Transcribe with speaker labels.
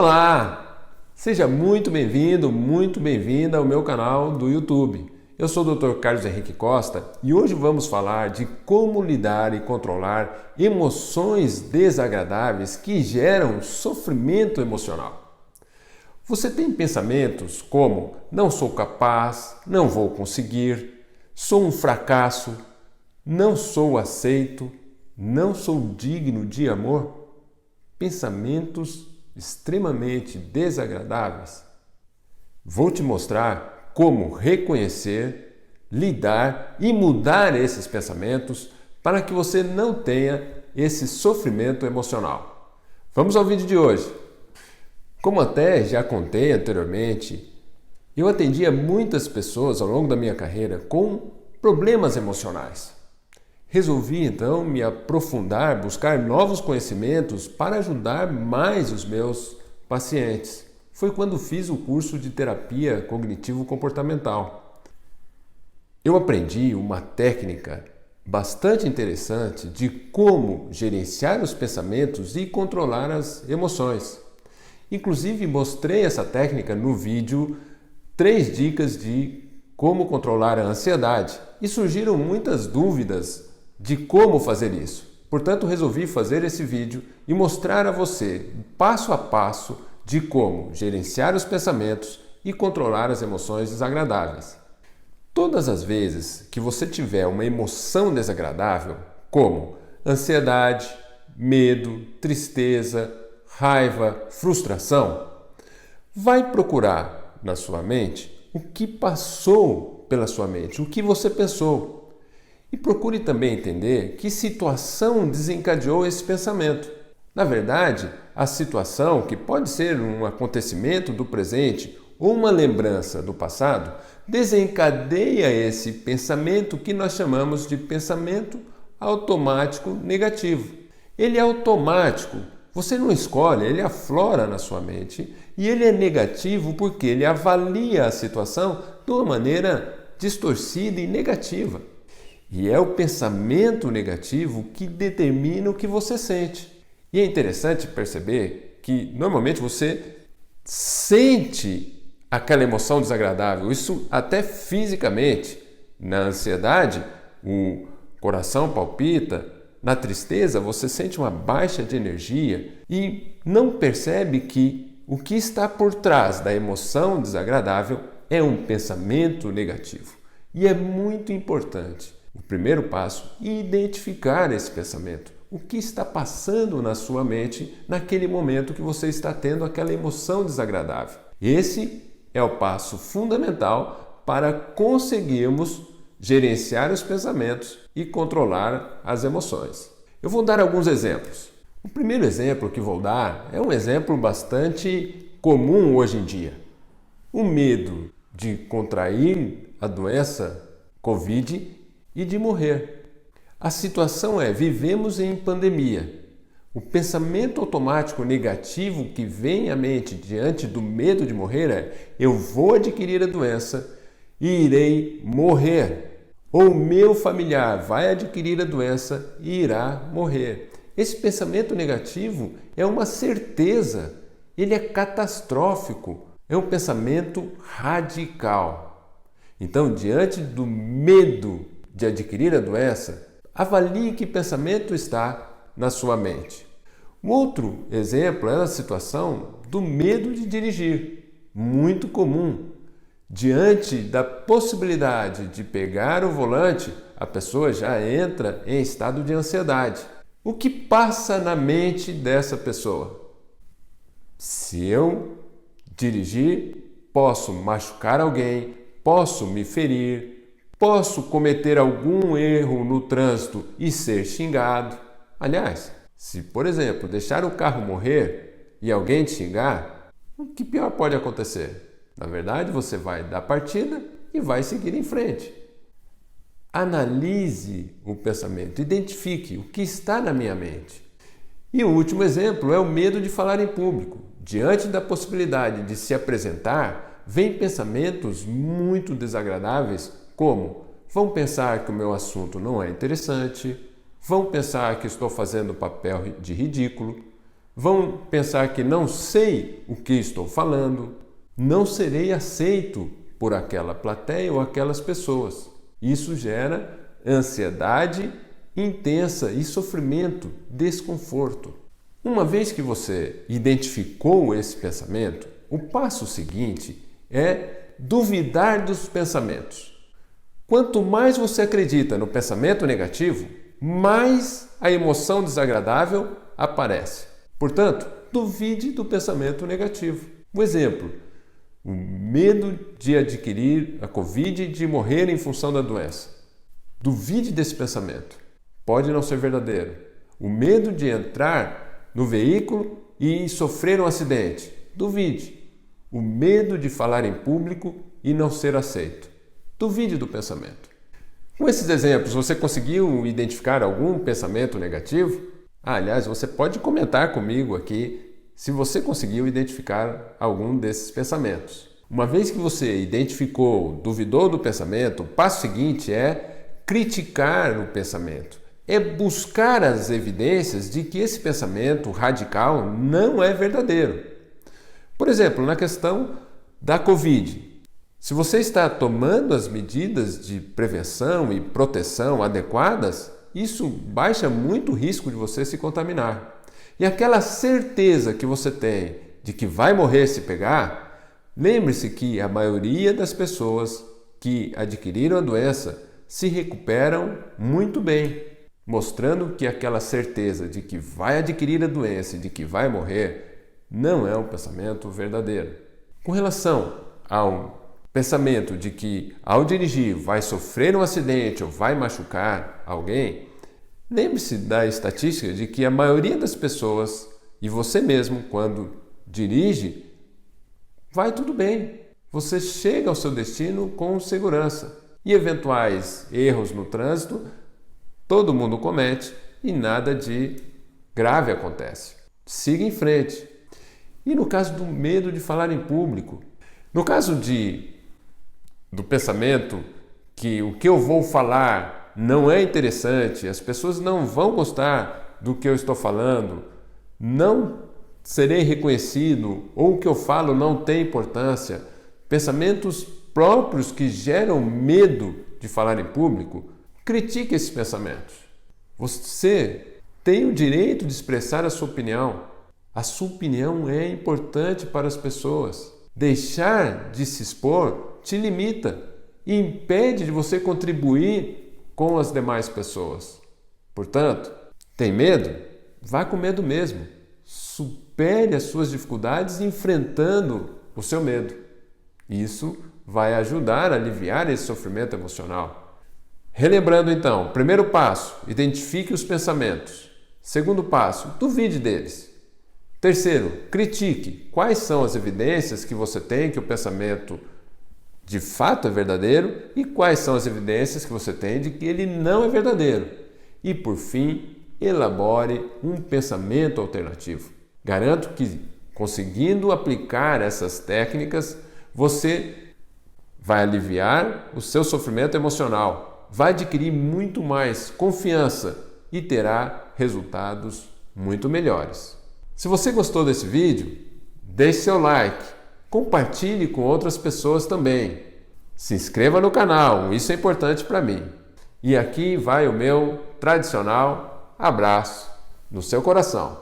Speaker 1: Olá! Seja muito bem-vindo, muito bem-vinda ao meu canal do YouTube. Eu sou o Dr. Carlos Henrique Costa e hoje vamos falar de como lidar e controlar emoções desagradáveis que geram sofrimento emocional. Você tem pensamentos como não sou capaz, não vou conseguir, sou um fracasso, não sou aceito, não sou digno de amor? Pensamentos extremamente desagradáveis? Vou te mostrar como reconhecer, lidar e mudar esses pensamentos para que você não tenha esse sofrimento emocional. Vamos ao vídeo de hoje. Como até já contei anteriormente, eu atendia muitas pessoas ao longo da minha carreira com problemas emocionais. Resolvi então me aprofundar, buscar novos conhecimentos para ajudar mais os meus pacientes. Foi quando fiz o curso de terapia cognitivo-comportamental. Eu aprendi uma técnica bastante interessante de como gerenciar os pensamentos e controlar as emoções. Inclusive mostrei essa técnica no vídeo 3 dicas de como controlar a ansiedade e surgiram muitas dúvidas de como fazer isso. Portanto, resolvi fazer esse vídeo e mostrar a você, passo a passo, de como gerenciar os pensamentos e controlar as emoções desagradáveis. Todas as vezes que você tiver uma emoção desagradável, como ansiedade, medo, tristeza, raiva, frustração, vai procurar na sua mente o que passou pela sua mente, o que você pensou. E procure também entender que situação desencadeou esse pensamento. Na verdade, a situação, que pode ser um acontecimento do presente ou uma lembrança do passado, desencadeia esse pensamento que nós chamamos de pensamento automático negativo. Ele é automático, você não escolhe, ele aflora na sua mente e ele é negativo porque ele avalia a situação de uma maneira distorcida e negativa. E é o pensamento negativo que determina o que você sente. E é interessante perceber que normalmente você sente aquela emoção desagradável, isso até fisicamente. Na ansiedade, o coração palpita, na tristeza você sente uma baixa de energia e não percebe que o que está por trás da emoção desagradável é um pensamento negativo. E é muito importante. O primeiro passo é identificar esse pensamento. O que está passando na sua mente naquele momento que você está tendo aquela emoção desagradável. Esse é o passo fundamental para conseguirmos gerenciar os pensamentos e controlar as emoções. Eu vou dar alguns exemplos. O primeiro exemplo que vou dar é um exemplo bastante comum hoje em dia. O medo de contrair a doença Covid e de morrer. A situação é, vivemos em pandemia. O pensamento automático negativo que vem à mente diante do medo de morrer é: eu vou adquirir a doença e irei morrer. Ou meu familiar vai adquirir a doença e irá morrer. Esse pensamento negativo é uma certeza, ele é catastrófico, é um pensamento radical. Então, diante do medo de adquirir a doença, avalie que pensamento está na sua mente. Um outro exemplo é a situação do medo de dirigir, muito comum. Diante da possibilidade de pegar o volante, a pessoa já entra em estado de ansiedade. O que passa na mente dessa pessoa? Se eu dirigir, posso machucar alguém, posso me ferir, posso cometer algum erro no trânsito e ser xingado. Aliás, se, por exemplo, deixar o carro morrer e alguém te xingar, o que pior pode acontecer? Na verdade, você vai dar partida e vai seguir em frente. Analise o pensamento, identifique o que está na minha mente. E o último exemplo é o medo de falar em público. Diante da possibilidade de se apresentar, vêm pensamentos muito desagradáveis, como: vão pensar que o meu assunto não é interessante, vão pensar que estou fazendo papel de ridículo, vão pensar que não sei o que estou falando, não serei aceito por aquela plateia ou aquelas pessoas. Isso gera ansiedade intensa e sofrimento, desconforto. Uma vez que você identificou esse pensamento, o passo seguinte é duvidar dos pensamentos. Quanto mais você acredita no pensamento negativo, mais a emoção desagradável aparece. Portanto, duvide do pensamento negativo. Um exemplo: o medo de adquirir a Covid e de morrer em função da doença. Duvide desse pensamento. Pode não ser verdadeiro. O medo de entrar no veículo e sofrer um acidente. Duvide. O medo de falar em público e não ser aceito. Duvide do pensamento. Com esses exemplos, você conseguiu identificar algum pensamento negativo? Aliás, você pode comentar comigo aqui se você conseguiu identificar algum desses pensamentos. Uma vez que você identificou, duvidou do pensamento, o passo seguinte é criticar o pensamento. É buscar as evidências de que esse pensamento radical não é verdadeiro. Por exemplo, na questão da Covid. Se você está tomando as medidas de prevenção e proteção adequadas, isso baixa muito o risco de você se contaminar. E aquela certeza que você tem de que vai morrer se pegar, lembre-se que a maioria das pessoas que adquiriram a doença se recuperam muito bem, mostrando que aquela certeza de que vai adquirir a doença e de que vai morrer não é um pensamento verdadeiro. Com relação ao pensamento de que ao dirigir vai sofrer um acidente ou vai machucar alguém, lembre-se da estatística de que a maioria das pessoas, e você mesmo quando dirige, vai tudo bem. Você chega ao seu destino com segurança. E eventuais erros no trânsito, todo mundo comete e nada de grave acontece. Siga em frente. E no caso do medo de falar em público, no caso do pensamento que o que eu vou falar não é interessante, as pessoas não vão gostar do que eu estou falando, não serei reconhecido ou o que eu falo não tem importância, pensamentos próprios que geram medo de falar em público, critique esses pensamentos. Você tem o direito de expressar a sua opinião. A sua opinião é importante para as pessoas. Deixar de se expor te limita e impede de você contribuir com as demais pessoas. Portanto, tem medo? Vá com medo mesmo. Supere as suas dificuldades enfrentando o seu medo. Isso vai ajudar a aliviar esse sofrimento emocional. Relembrando então, primeiro passo, identifique os pensamentos. Segundo passo, duvide deles. Terceiro, critique quais são as evidências que você tem que o pensamento de fato é verdadeiro e quais são as evidências que você tem de que ele não é verdadeiro. E por fim, elabore um pensamento alternativo. Garanto que conseguindo aplicar essas técnicas, você vai aliviar o seu sofrimento emocional, vai adquirir muito mais confiança e terá resultados muito melhores. Se você gostou desse vídeo, deixe seu like, compartilhe com outras pessoas também. Se inscreva no canal, isso é importante para mim. E aqui vai o meu tradicional abraço no seu coração.